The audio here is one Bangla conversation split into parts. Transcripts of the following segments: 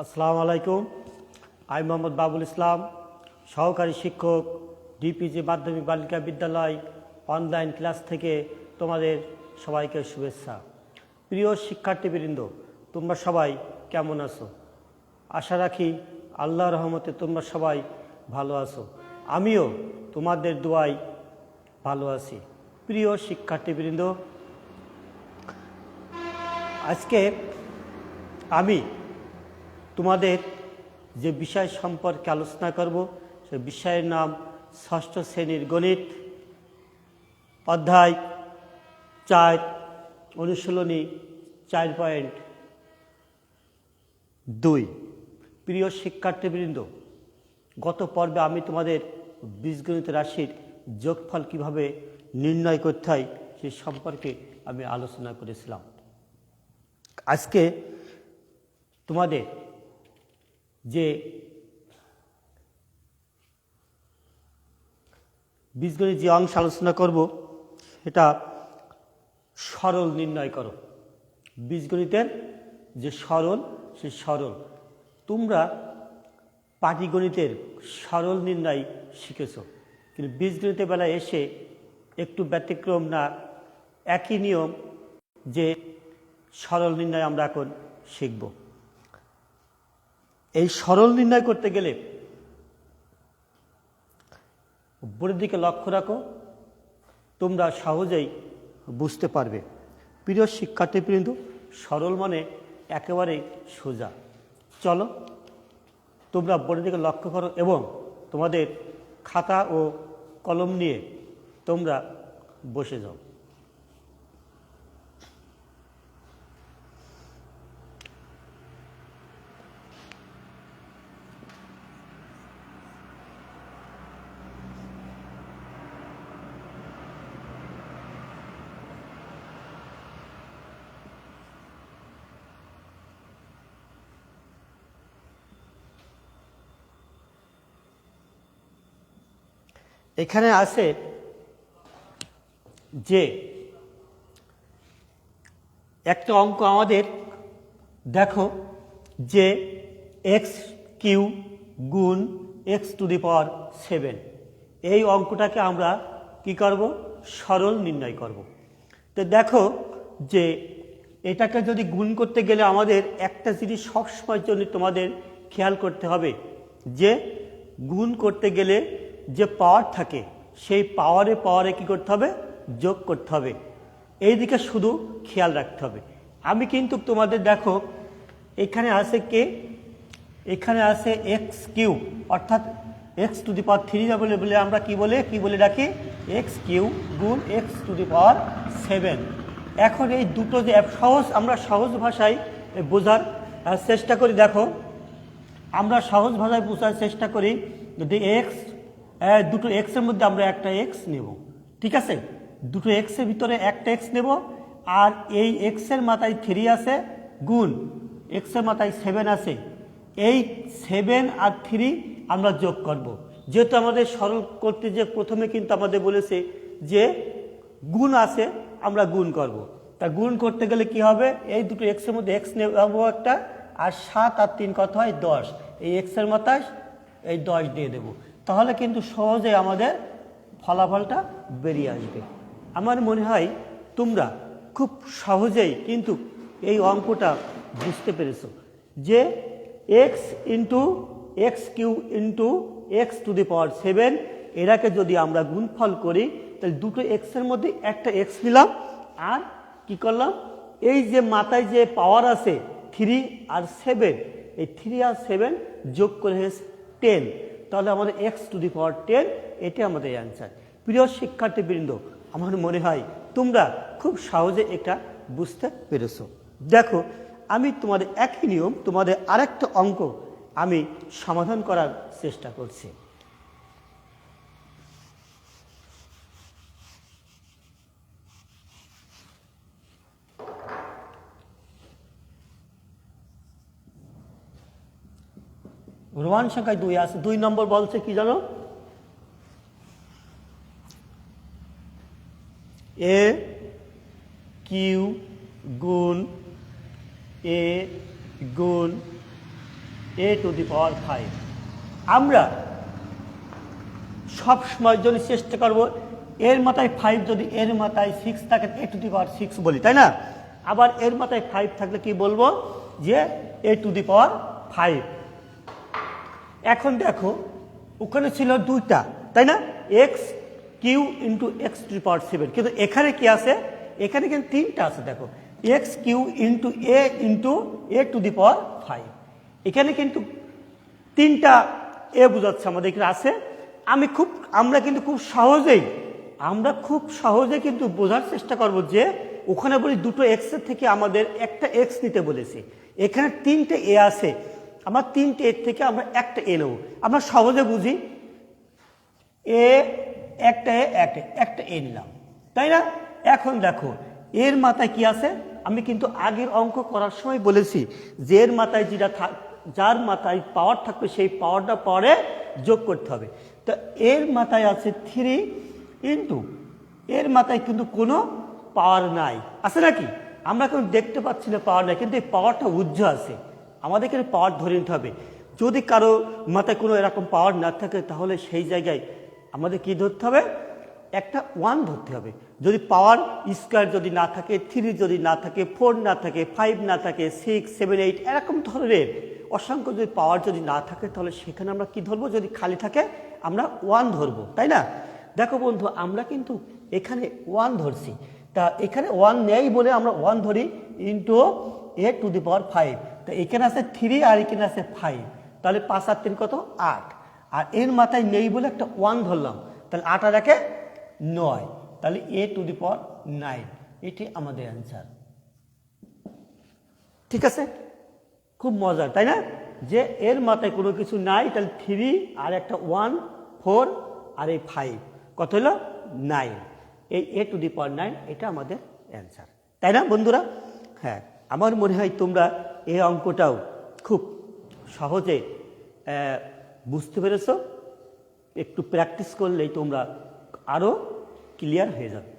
আসসালামু আলাইকুম। আমি মোহাম্মদ বাবুল ইসলাম, সহকারী শিক্ষক, ডিপিজি মাধ্যমিক বালিকা বিদ্যালয় অনলাইন ক্লাস থেকে তোমাদের সবাইকে শুভেচ্ছা। প্রিয় শিক্ষার্থীবৃন্দ, তোমরা সবাই কেমন আছো? আশা রাখি আল্লাহর রহমতে তোমরা সবাই ভালো আছো। আমিও তোমাদের দোয়ায় ভালো আছি। প্রিয় শিক্ষার্থীবৃন্দ, আজকে আমি তোমাদের যে বিষয় সম্পর্কে আলোচনা করব সে বিষয়ের নাম ষষ্ঠ শ্রেণীর গণিত, অধ্যায় 4, অনুশীলনী 4.2। প্রিয় শিক্ষার্থীবৃন্দ, গত পর্বে আমি তোমাদের বীজগণিত রাশির যোগফল কিভাবে নির্ণয় করতে হয় সে সম্পর্কে আমি আলোচনা করেছিলাম। আজকে তোমাদের যে বীজগণিত যে অংশ আলোচনা করব সেটা সরল নির্ণয় করো। বীজগণিতের যে সরল, সে সরল তোমরা পাটিগণিতের সরল নির্ণয় শিখেছ, কিন্তু বীজগণিতের বেলায় এসে একটু ব্যতিক্রম না, একই নিয়ম যে সরল নির্ণয় আমরা এখন শিখব। এই সরল নির্ণয় করতে গেলে উপরের দিকে লক্ষ্য রাখো, তোমরা সহজেই বুঝতে পারবে। প্রিয় শিক্ষার্থীবৃন্দ, সরল মানে একেবারে সোজা। চলো তোমরা উপরের দিকে লক্ষ্য করো এবং তোমাদের খাতা ও কলম নিয়ে তোমরা বসে যাও। এখানে আছে যে একটা অঙ্ক আমাদের দেখো যে এক্স কিউ গুণ এক্স টু দি পাওয়ার 7, এই অঙ্কটাকে আমরা কি করব? সরল নির্ণয় করব। তো দেখো যে এটাকে যদি গুণ করতে গেলে আমাদের একটা জিনিস সবসময়ের জন্য তোমাদের খেয়াল করতে হবে যে গুণ করতে গেলে যে পাওয়ার থাকে সেই পাওয়ারে কি করতে হবে? যোগ করতে হবে। এই দিকে শুধু খেয়াল রাখতে হবে। আমি কিন্তু তোমাদের দেখো এখানে আছে কে? এখানে আছে এক্স কিউ, অর্থাৎ এক্স টু দি পাওয়ার 3 বলে আমরা কি বলে রাখি? এক্স কিউ গুণ এক্স টু দি পাওয়ার 7। এখন এই দুটো যে আমরা সহজ ভাষায় বোঝার চেষ্টা করি। দেখো আমরা সহজ ভাষায় বোঝার চেষ্টা করি, যদি দুটো এক্সের মধ্যে আমরা একটা এক্স নেব, ঠিক আছে? দুটো এক্সের ভিতরে একটা এক্স নেব, আর এই এক্সের মাথায় 3 আছে গুণ এক্সের মাথায় 7 আছে। এই 7 আর 3 আমরা যোগ করব। যেহেতু আমাদের সরল করতে যে প্রথমে কিন্তু আমাদের বলেছে যে গুণ আছে, আমরা গুণ করব। তা গুণ করতে গেলে কি হবে? এই দুটো এক্সের মধ্যে এক্স নেব একটা, আর 7 আর 3 কত হয়? 10। এই এক্সের মাথায় এই 10 দিয়ে দেব, তাহলে কিন্তু সহজে আমাদের ফলাফলটা বেরিয়ে আসবে। আমার মনে হয় তোমরা খুব সহজেই কিন্তু এই অঙ্কটা বুঝতে পেরেছো যে X into X Q into X to the power 7, এটাকে যদি আমরা গুণফল করি তাহলে দুটো এক্সের মধ্যে একটা এক্স নিলাম, আর কি করলাম? এই যে মাথায় যে পাওয়ার আছে 3 আর 7, এই 3 আর 7 যোগ করে হয়েছে 10, তাহলে আমাদের এক্স টু দি পাওয়ার 10, এটি আমাদের অ্যান্সার। প্রিয় শিক্ষার্থীবৃন্দ, আমার মনে হয় তোমরা খুব সহজে এটা বুঝতে পেরেছো। দেখো আমি তোমাদের একই নিয়ম, তোমাদের আরেকটা অঙ্ক আমি সমাধান করার চেষ্টা করছি। রোমান সংখ্যায় 2 আছে। 2 নম্বর বলছে কি জানো? এ কিউ গুণ এ গুণ a⁵ আমরা সব সময়ের জন্য চেষ্টা করব এর মাথায় 5 যদি এর মাথায় 6 থাকে a⁵ বলি, তাই না? আবার এর মাথায় 5 থাকলে কি বলবো যে a⁵ এখন দেখো ওখানে ছিল দুইটা, তাই না? x³ ইন্টু x⁵, কিন্তু এখানে কি আছে? এখানে কিন্তু তিনটা আছে। দেখো x³ into a into a⁵, এখানে কিন্তু তিনটা এ বোঝাচ্ছে আমাদের এখানে আছে। আমরা কিন্তু খুব সহজেই কিন্তু বোঝার চেষ্টা করব যে ওখানে বলি দুটো এক্স এর থেকে আমাদের একটা এক্স নিতে বলেছে, এখানে তিনটে এ আছে, আমরা তিনটে এর থেকে আমরা একটা এ নেব। আমরা সহজে বুঝি, একটা এ নিলাম, তাই না? এখন দেখো এর মাথায় কি আছে? আমি কিন্তু আগের অঙ্ক করার সময় বলেছি যে এর মাথায় যার মাথায় পাওয়ার থাকবে সেই পাওয়ারটা পরে যোগ করতে হবে। তো এর মাথায় আছে 3 ইন্টু এর মাথায় কিন্তু কোনো পাওয়ার নাই, আছে নাকি? আমরা কিন্তু দেখতে পাচ্ছি না পাওয়ার নাই, কিন্তু এই পাওয়ারটা উজ্জ্বল আছে, আমাদের এখানে পাওয়ার ধরে নিতে হবে। যদি কারো মাথায় কোনো এরকম পাওয়ার না থাকে তাহলে সেই জায়গায় আমাদের কি ধরতে হবে? একটা 1 ধরতে হবে। যদি পাওয়ার স্কোয়ার যদি না থাকে, 3 যদি না থাকে, 4 না থাকে, 5 না থাকে, 6, 7, 8 এরকম ধরনের অসংখ্য যদি পাওয়ার যদি না থাকে তাহলে সেখানে আমরা কি ধরবো? যদি খালি থাকে আমরা 1 ধরবো, তাই না? দেখো বন্ধু, আমরা কিন্তু এখানে 1 ধরছি, তা এখানে 1 নেই বলে আমরা 1 ধরি ইন্টু a⁵। তো এখানে আছে 3 আর এখানে আছে 5, তাহলে 5 আর 3 কত? 8। আর এর মাথায় নেই বলে একটা 1 ধরলাম, তাহলে 8 আর 1 9, তাহলে a⁹ এটি আমাদের অ্যান্সার। ঠিক আছে, খুব মজার, তাই না? যে এর মাথায় কোনো কিছু নাই, তাহলে 3 আর একটা 1, 4 আর এই 5, কত হলো? 9। এই a⁹ এটা আমাদের অ্যান্সার, তাই না বন্ধুরা? হ্যাঁ, আমার মনে হয় তোমরা এই অঙ্কটাও খুব সহজে বুঝতে পেরেছো। একটু প্র্যাকটিস করলেই তোমরা আরও ক্লিয়ার হয়ে যাবে।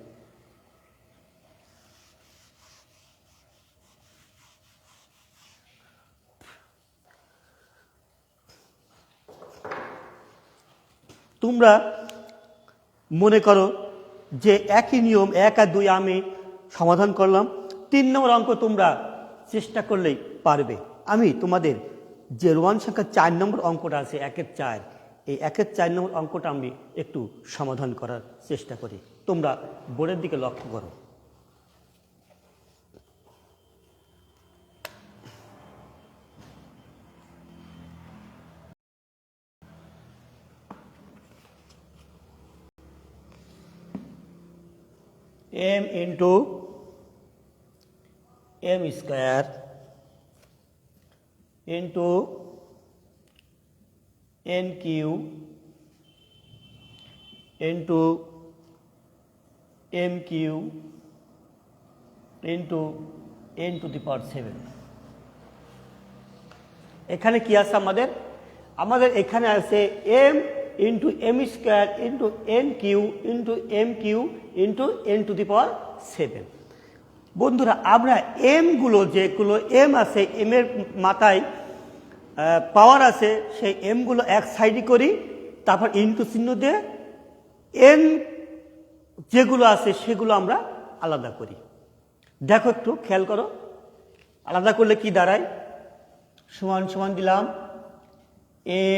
তোমরা মনে করো যে একই নিয়ম 1 আর 2 আমি সমাধান করলাম, 3 নম্বর অঙ্ক তোমরা চেষ্টা করলেই পারবে। আমি তোমাদের যে রোমান সংখ্যা 4 নম্বর অঙ্কটা আছে 1-4, এই 1-4 নম্বর অঙ্কটা আমি একটু সমাধান করার চেষ্টা করি। তোমরা বোর্ডের দিকে লক্ষ্য করো। m into m square into n cube into m cube into n⁷। এখানে কি আছে আমাদের এখানে আছে m into m square into n Q into m Q into n⁷। বন্ধুরা, আমরা যেগুলো এম আছে, এম এর মাথায় পাওয়ার আছে, সেই এমগুলো এক সাইডে করি, তারপর ইন্টু চিহ্ন দিয়ে এন যেগুলো আছে সেগুলো আমরা আলাদা করি। দেখো, একটু খেয়াল করো, আলাদা করলে কি দাঁড়ায়? সমান সমান দিলাম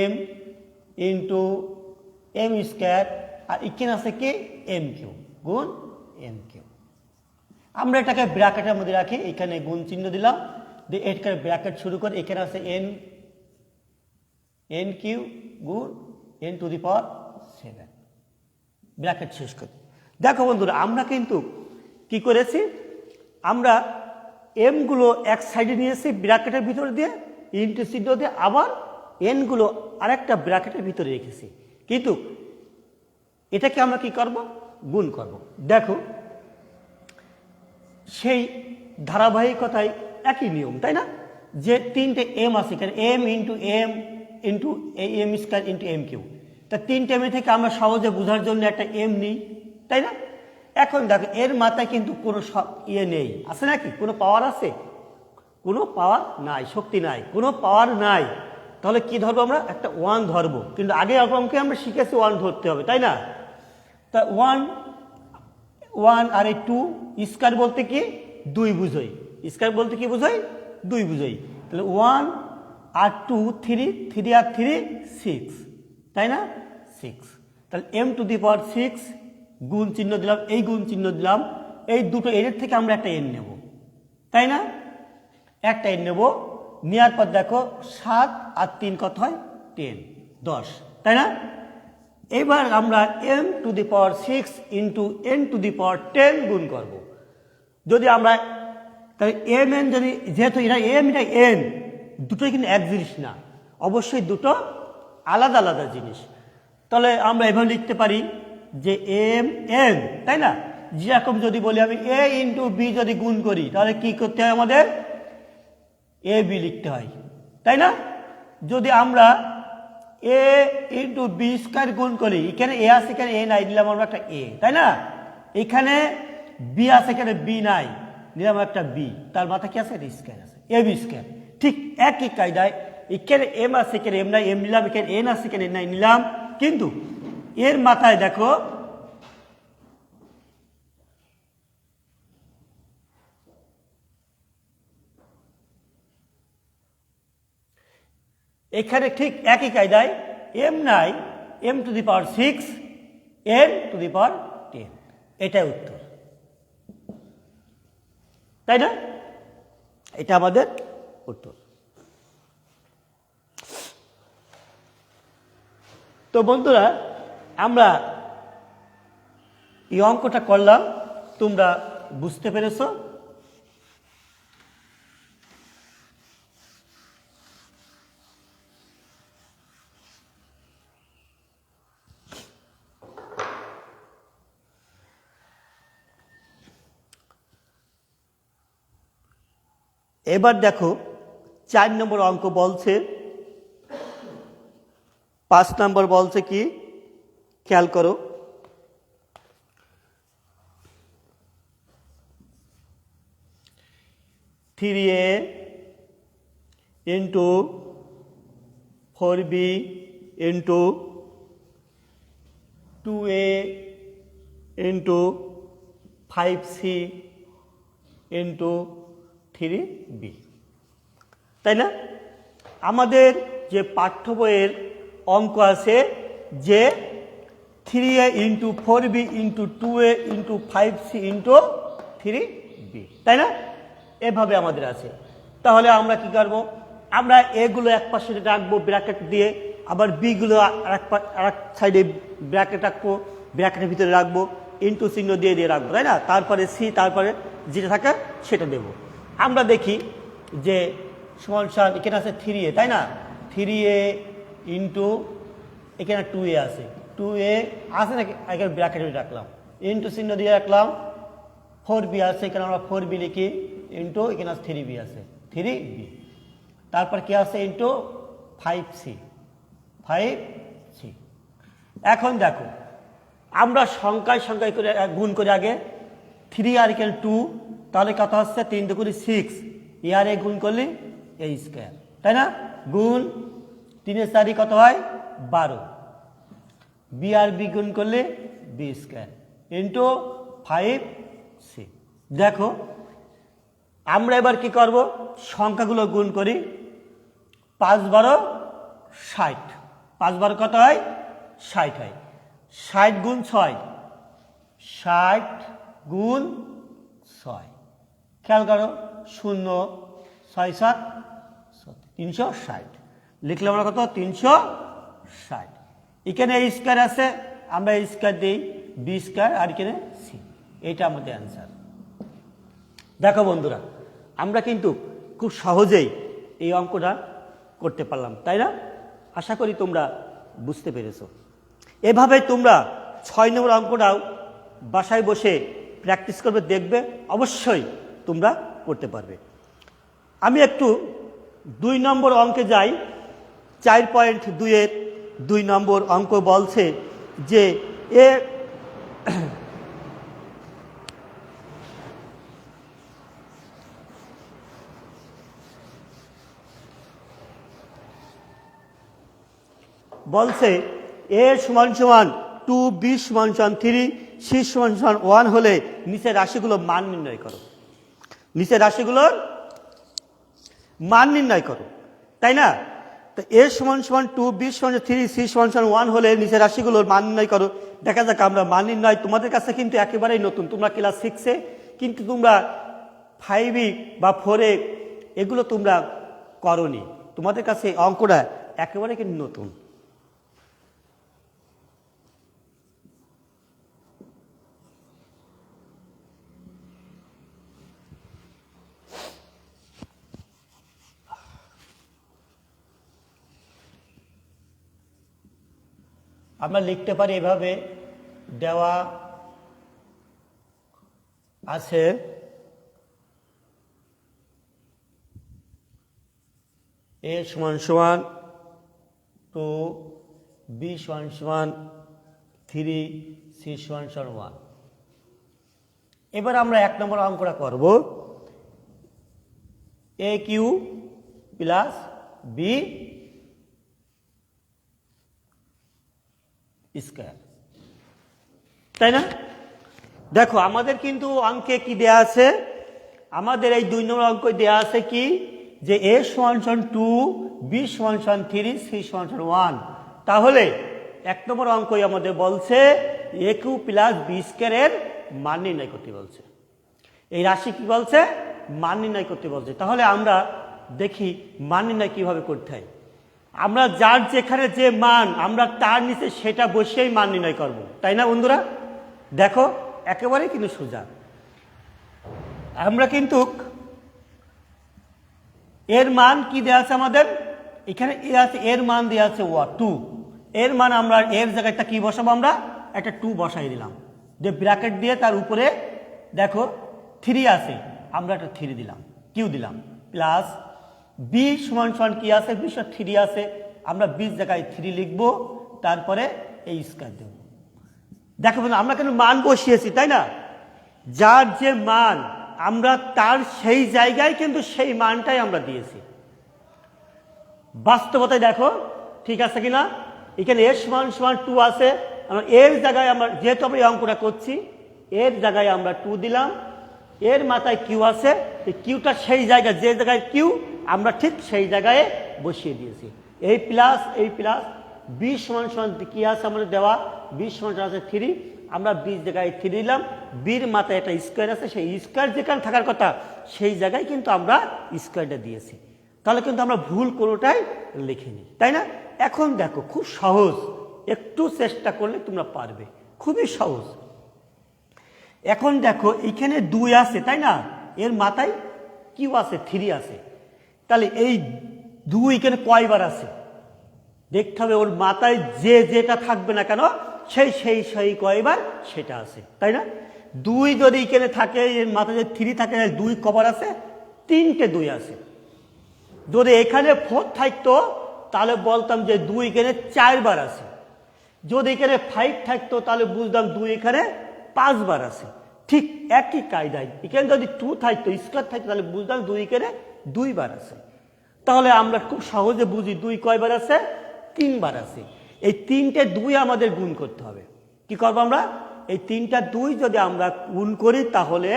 m ইন্টু m স্কোয়ার, আর এখানে আছে কি? m কিউ গুণ m কিউ। আমরা এটাকে ব্র্যাকেটের মধ্যে রাখি, এখানে গুণ চিহ্ন দিলাম, দিয়ে এটাকে ব্র্যাকেট শুরু করে এখানে আছে n কিউ গুণ n⁷, ব্র্যাকেট শেষ করি। দেখো বন্ধুরা, আমরা কিন্তু কি করেছি? আমরা এমগুলো এক সাইডে নিয়েছি ব্র্যাকেটের ভিতরে দিয়ে, ইন্টু চিহ্ন দিয়ে, আবার এনগুলো আরেকটা ব্র্যাকেটের ভিতরে রেখেছি, কিন্তু এটাকে আমরা কি করব? গুণ করব। দেখো, সেই ধারাবাহিকতায় একই নিয়ম, তাই না? যে 3টে এম আছে এখানে, m into m square into m Q, তা 3টে এম থেকে আমরা সহজে বোঝার জন্য একটা এম নিই, তাই না? এখন দেখো, এর মাথায় কিন্তু কোনো নেই, আছে নাকি? কোনো পাওয়ার আছে? কোনো পাওয়ার নাই, শক্তি নাই, কোনো পাওয়ার নাই। তাহলে কি ধরবো আমরা? একটা 1 ধরবো, কিন্তু আগে অঙ্কে আমরা শিখেছি 1 ধরতে হবে, তাই না? তা 1 আর এই 2 স্কয়ার বলতে কি 2 বুঝোই, স্কয়ার বলতে কি বুঝোই 2 বুঝোই। তাহলে 1 আর 2 3 আর 3 6, তাই না? 6। তাহলে m⁶ গুণ চিহ্ন দিলাম, এই গুণ চিহ্ন দিলাম, এই দুটো এর থেকে আমরা একটা n নেব, তাই না? একটা n নেব, নেওয়ার পর দেখো 7 আর 3 কত হয়? 10, তাই না? এবার আমরা m⁶ ইন্টু n⁻10 গুণ করব। যদি আমরা তাহলে mn, যদি যেহেতু এটা m এটা n, দুটোই কিন্তু এক জিনিস না, অবশ্যই দুটো আলাদা আলাদা জিনিস। তাহলে আমরা এভাবে লিখতে পারি যে mn, তাই না? যেরকম যদি বলি আমি a ইন্টু b যদি গুণ করি, তাহলে কি করতে হয়? আমাদের এ বি লিখতে হয়, তাই না? যদি আমরা a ইন্টু বি স্কয়ার গুণ করি, এখানে এ আছে, এখানে এ নাই, নিলাম আমরা একটা এ, তাই না? এখানে বি আছে, এখানে বি নাই, নিলাম একটা বি, তার মাথা কি আছে? স্কয়ার আছে, এ বি স্কয়ার। ঠিক একই কায়দায় এখানে এম আছে, এখানে এম নাই, এম নিলাম, এখানে এন আছে, এখানে এন নাই, নিলাম, কিন্তু এর মাথায় দেখো এখানে ঠিক একই কায়দায় এম নাই, m⁶ n⁻10, এটাই উত্তর, তাই না? এটা আমাদের উত্তর। তো বন্ধুরা, আমরা এই অঙ্কটা করলাম, তোমরা বুঝতে পেরেছো? এবার দেখো 4 নম্বর অঙ্ক বলছে, 5 নম্বর বলছে কি, খেয়াল করো। Three A into 4b into 2a into 5c into 3b, তাই না? আমাদের যে পাঠ্য বইয়ের অঙ্ক আছে যে 3a into 4b into 2a into 5c into 3b, তাই না? এভাবে আমাদের আছে। তাহলে আমরা কি করব? আমরা এগুলো এক পাশে রাখবো ব্র্যাকেট দিয়ে, আবার বিগুলো আরেক সাইডে ব্র্যাকেট রাখবো, ব্র্যাকেটের ভিতরে রাখবো, ইন্টু চিহ্ন দিয়ে দিয়ে রাখবো, তাই না? তারপরে সি, তারপরে যেটা থাকে সেটা দেব। আমরা দেখি যে সমান এখানে আছে 3a, তাই না? 3a ইন্টু এখানে 2a আছে, 2a আছে নাকি, এখানে ব্র্যাকেটে রাখলাম, ইন্টু চিহ্ন দিয়ে রাখলাম, 4b আছে, এখানে আমরা 4b লিখি, ইন্টু এখানে 3b আছে, 3b, তারপর কি আছে? Into 5c, 5c। এখন দেখো আমরা সংখ্যায় সংখ্যায় করে গুণ করে আগে 3 আর এখানে 2, তাহলে কত হচ্ছে? 3 2 6, এ আর এ গুণ করলে এ স্কয়ার, তাই না? গুণ 3 4 কত হয়? 12, বি আর বি গুণ করলে বি স্কয়ার ইন্টু 5c। দেখো আমরা এবার কি করব? সংখ্যাগুলো গুণ করি। 5 12 60, 5 12 কত হয়? 60 হয়। 60 গুণ 6, 60 গুণ 6, খেয়াল করো, 0 6 7 360, লিখলে আমরা কত? 360। এখানে এই স্কয়ার আছে, আমরা এই স্কয়ার দিই, বি স্কয়ার, আর এখানে সি, এইটা আমাদের অ্যান্সার। দেখো বন্ধুরা, আমরা কিন্তু খুব সহজেই এই অঙ্কটা করতে পারলাম, তাই না? আশা করি তোমরা বুঝতে পেরেছো। এভাবে তোমরা 6 নম্বর অঙ্কটাও বাসায় বসে প্র্যাকটিস করবে, দেখবে অবশ্যই তোমরা করতে পারবে। আমি একটু 2 নম্বর অঙ্কে যাই। 4.2-এর 2 নম্বর অঙ্ক বলছে যে এ বলছে এ সমান সমান 2, বি সমান সমান 3, সি সমান সমান 1 হলে নিচের রাশিগুলোর মান নির্ণয় করো। নিচের রাশিগুলোর মান নির্ণয় করো, তাই না? তো এ সমান সমান 2, বি সমান 3, সি সমান সমান 1 হলে নিচের রাশিগুলোর মান নির্ণয় করো। দেখা যাক আমরা মান নির্ণয়, তোমাদের কাছে কিন্তু একেবারেই নতুন, তোমরা ক্লাস 6-এ কিন্তু তোমরা 5 বা 4-এ এগুলো তোমরা করনি, তোমাদের কাছে অঙ্কটা একেবারে কিন্তু নতুন। আমরা লিখতে পারি এভাবে, দেওয়া আছে এ সমান সমান 2, বি সমান সমান 3, সি সমান সমান 1। এবার আমরা 1 নম্বর অঙ্কটা করব, এ কিউ প্লাস বি স্কয়ার, তাই না? দেখো আমাদের কিন্তু অঙ্কে কি দেয়া আছে, আমাদের এই 2 নম্বর অঙ্ক দেয়া আছে কি, যে এ সমান সমান 2, বি সমান সমান 3, সি সমান সমান 1। তাহলে 1 নম্বর অঙ্কই আমাদের বলছে এ কিউ প্লাস বি স্কয়ারের মান নির্ণয় করতে বলছে। এই রাশি কি বলছে, মান নির্ণয় করতে বলছে। তাহলে আমরা দেখি মান নির্ণয় কিভাবে করতে হয়। আমরা যার যেখানে যে মান, আমরা তার নিচে সেটা বসেই মান নির্ণয় করব, তাই না বন্ধুরা? দেখো একেবারেই কিন্তু সোজা। আমরা কিন্তু এর মান কি দেওয়া আছে আমাদের এখানে, এ আছে, এর মান দেওয়া আছে 2, এর মান আমরা এর জায়গাটা কি বসাবো, আমরা একটা 2 বসাই দিলাম, যে ব্র্যাকেট দিয়ে তার উপরে দেখো 3 আছে, আমরা একটা 3 দিলাম, কিউ দিলাম, প্লাস বি সমান সমান কি আছে, বি সমান 3 আছে, আমরা 20 জায়গায় 3 লিখবো, তারপরে এই স্কয়ার দেব। দেখো আমরা কিন্তু মান বসিয়েছি, তাই না? যার যে মান আমরা তার সেই জায়গায় কিন্তু সেই মানটাই আমরা দিয়েছি। বাস্তবতায় দেখো ঠিক আছে কিনা, এখানে এর সমান সমান 2 আছে, আমরা এর জায়গায় আমরা যেহেতু আমরা এই অঙ্কটা করছি, এর জায়গায় আমরা 2 দিলাম, এর মাথায় কিউ আছে, এই কিউটা সেই জায়গায়, যে জায়গায় কিউ আমরা ঠিক সেই জায়গায় বসিয়ে দিয়েছি। এই প্লাস বি সমান সমান কি আছে আমাদের দেওয়া, বি সমান আছে 3, আমরা 20 জায়গায় 3 দিলাম, বির মাথায় একটা স্কয়ার আছে, সেই স্কয়ার যেখানে থাকার কথা সেই জায়গায় কিন্তু আমরা স্কয়ারটা দিয়েছি। তাহলে কিন্তু আমরা ভুল কোনোটাই লিখিনি, তাই না? এখন দেখো খুব সহজ, একটু চেষ্টা করলে তোমরা পারবে, খুবই সহজ। এখন দেখো এখানে 2 আছে, তাই না? এর মাথায় কিউ আছে, 3 আছে, তাহলে এই 2 এখানে কয়বার আছে দেখতে হবে, ওর মাথায় যে যেটা থাকবে না কেন সেই কয়বার সেটা আছে, তাই না? 2 যদি এখানে থাকে, এর মাথায় যদি 3 থাকে, 2 কবার আছে, 3টে 2 আছে। যদি এখানে 4 থাকতো তাহলে বলতাম যে 2 এখানে 4 বার আছে। যদি এখানে 5 থাকতো তাহলে বুঝতাম 2 এখানে 5 বার আছে। ঠিক একই কায়দায় এখানে যদি 2 থাকতো, স্কয়ার থাকতো, তাহলে বুঝতাম 2 এখানে 2 বার আছে। তাহলে আমরা খুব সহজে বুঝি 2 কয়বার আছে, 3 বার আছে। এই 3টে 2 আমাদের গুণ করতে হবে। কি করবো আমরা, এই 3টা 2 যদি আমরা গুণ করি তাহলে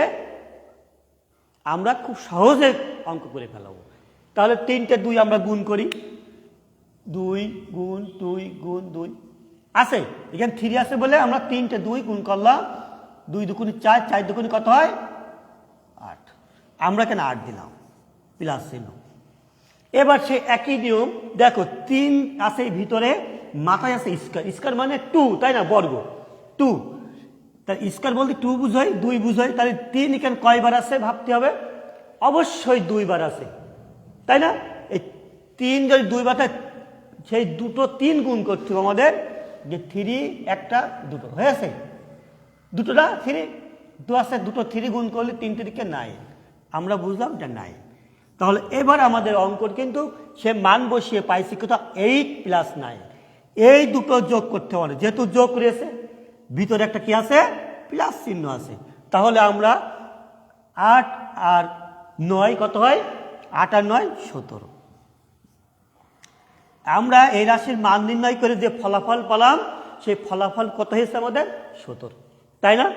আমরা খুব সহজে অঙ্ক করে ফেলাবো। তাহলে 3টে 2 আমরা গুণ করি, 2 গুণ 2 গুণ 2 আছে, এখানে 3 আছে বলে আমরা 3টে 2 গুণ করলাম, 2 দুগুণে 4, 4 দুগুণে কত হয় 8, আমরা কেন 8 দিলাম, প্লাস চিহ্ন। এবার সে একই নিয়ম দেখো, 3 আছে ভিতরে, মাথায় আছে স্কয়ার, স্কয়ার মানে 2, তাই না, বর্গ 2, তাই স্কয়ার বলতে 2 বুঝাই, 2 বুঝাই, তাহলে 3 এখানে কয়বার আছে ভাবতে হবে, অবশ্যই 2 বার আছে, তাই না? এই 3 যদি 2 বার থাকে, সেই দুটো 3 গুণ করতে হবে আমাদের, যে 3 একটা 2 হয়েছে, দুটোটা 3 2 আছে, দুটো 3 গুণ করলে 3টে দিকে 9, আমরা বুঝলাম এটা 9। তাহলে এবার আমাদের অঙ্কর কিন্তু সে মান বসিয়ে পাইছি কত, 8 + 9, এই দুটো যোগ করতে হবে, যেহেতু যোগ রয়েছে ভিতরে একটা কি আছে, প্লাস চিহ্ন আছে, তাহলে আমরা 8 আর 9 কত হয়, 8 আর 9 17। আমরা এই রাশির মান নির্ণয় করে যে ফলাফল পেলাম সেই ফলাফল কত হয়েছে আমাদের 17, তাই না?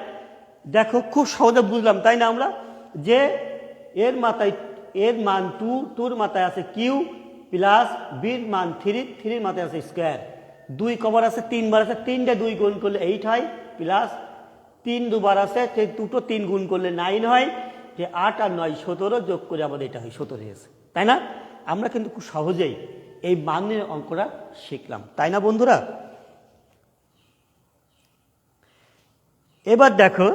দেখো খুব সহজে বুঝলাম, তাই না? আমরা যে এর মাথায় এর মান 2, 2-র মাথায় আছে কিউ প্লাস বির মান 3, 3-র মাথায় আছে স্কোয়ার, 2 কবার আছে 3 বার আছে, 3টে 2 গুণ করলে 8 হয়, প্লাস 3 দুবার আছে, দুটো 3 গুণ করলে 9 হয়, যে 8 আর 9 17 যোগ করে আমাদের এটা হয় 17 হয়েছে, তাই না? আমরা কিন্তু খুব সহজেই এই মানের অঙ্কটা শিখলাম, তাই না বন্ধুরা? এবার দেখো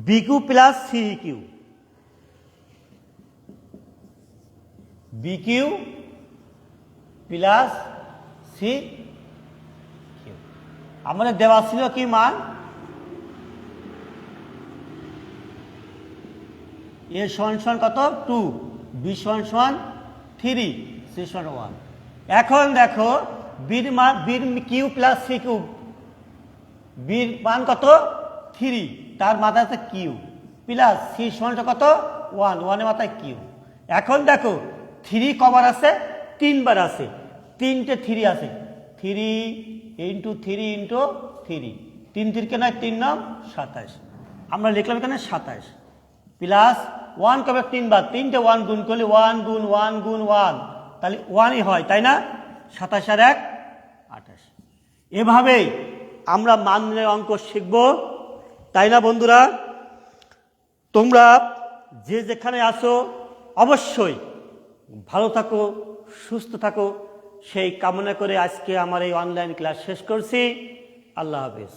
BQ plus CQ, BQ plus C Q আমাদের দেওয়া ছিল কি মান? এ সমান কত 2, বি সমান 3, সি সমান 1। এখন দেখো বির মান বির কিউ প্লাস সি কিউ, বির মান কত 3, তার মাথায় আছে কিউ, প্লাস সি সমান কত 1, 1-এর মাথায় কিউ। এখন দেখো 3 কবার আছে 3 বার আছে, 3টে 3 আছে, 3 ইন্টু 3 ইন্টু 3, 3 3 নয় 3 9 27, আমরা লিখলাম এখানে 27, প্লাস 1 কবে 3 বার, 3টে 1 গুণ করলে 1 গুণ 1 গুণ 1, তাহলে 1ই হয়, তাই না? 27 আর 1 28। এভাবেই আমরা মানের অঙ্ক শিখব, তাই না বন্ধুরা? তোমরা যে যেখানে আসো অবশ্যই ভালো থাকো, সুস্থ থাকো, সেই কামনা করে আজকে আমার এই অনলাইন ক্লাস শেষ করছি। আল্লাহ হাফেজ।